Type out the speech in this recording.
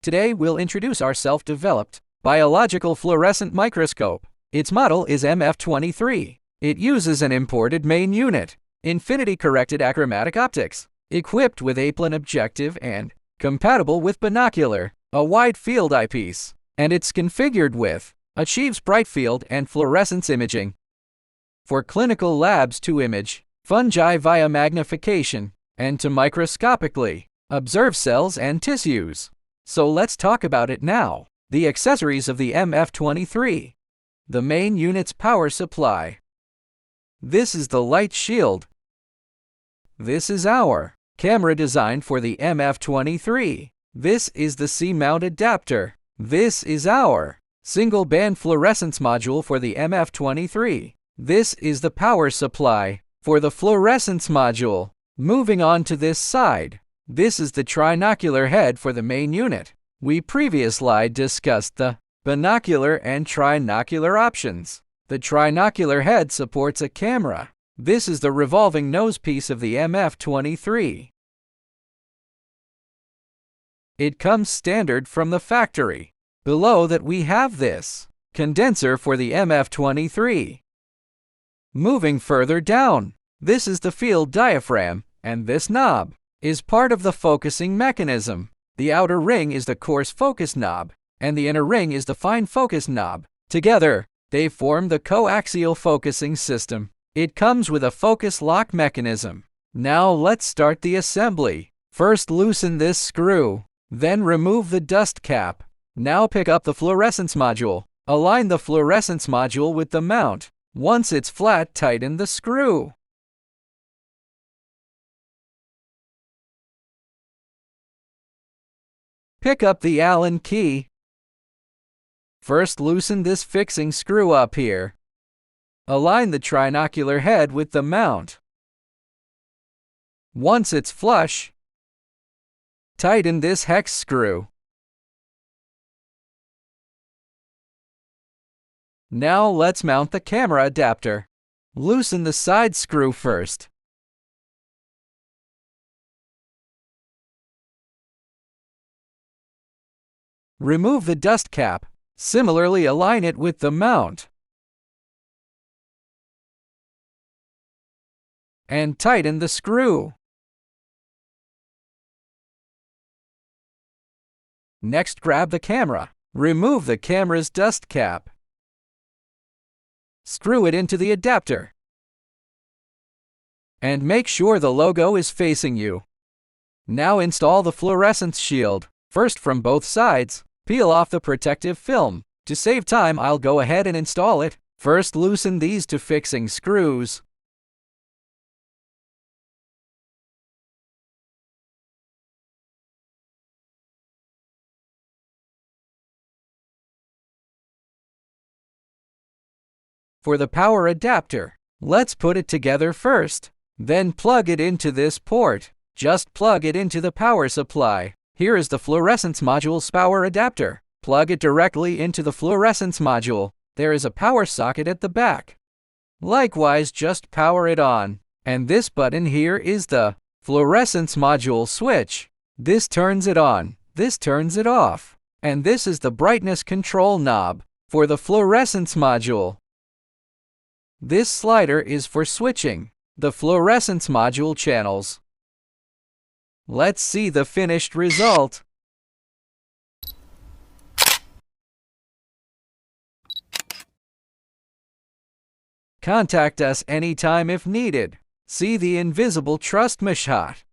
Today we'll introduce our self-developed biological fluorescent microscope. Its model is MF23. It uses an imported main unit, infinity-corrected achromatic optics, equipped with A-plane objective and compatible with binocular, a wide-field eyepiece, and it's configured with achieves bright field and fluorescence imaging. For clinical labs to image fungi via magnification and to microscopically observe cells and tissues. So let's talk about it now. The accessories of the MF23. The main unit's power supply. This is the light shield. This is our camera designed for the MF23. This is the C-mount adapter. This is our single-band fluorescence module for the MF23. This is the power supply for the fluorescence module. Moving on to this side, this is the trinocular head for the main unit. We previously discussed the binocular and trinocular options. The trinocular head supports a camera. This is the revolving nose piece of the MF23. It comes standard from the factory. Below that we have this condenser for the MF23. Moving further down, this is the field diaphragm, and this knob is part of the focusing mechanism. The outer ring is the coarse focus knob, and the inner ring is the fine focus knob. Together, they form the coaxial focusing system. It comes with a focus lock mechanism. Now let's start the assembly. First loosen this screw, then remove the dust cap. Now pick up the fluorescence module. Align the fluorescence module with the mount. Once it's flat, tighten the screw. Pick up the Allen key. First loosen this fixing screw up here. Align the trinocular head with the mount. Once it's flush, tighten this hex screw. Now let's mount the camera adapter. Loosen the side screw first. Remove the dust cap. Similarly, align it with the mount. And tighten the screw. Next, grab the camera. Remove the camera's dust cap. Screw it into the adapter. And make sure the logo is facing you. Now install the fluorescence shield. First, from both sides, peel off the protective film. To save time, I'll go ahead and install it. First, loosen these two fixing screws. For the power adapter, let's put it together first. Then plug it into this port. Just plug it into the power supply. Here is the fluorescence module's power adapter. Plug it directly into the fluorescence module. There is a power socket at the back. Likewise, just power it on. And this button here is the fluorescence module switch. This turns it on. This turns it off. And this is the brightness control knob for the fluorescence module. This slider is for switching the fluorescence module channels. Let's see the finished result. Contact us anytime if needed. See the invisible trust MSHOT.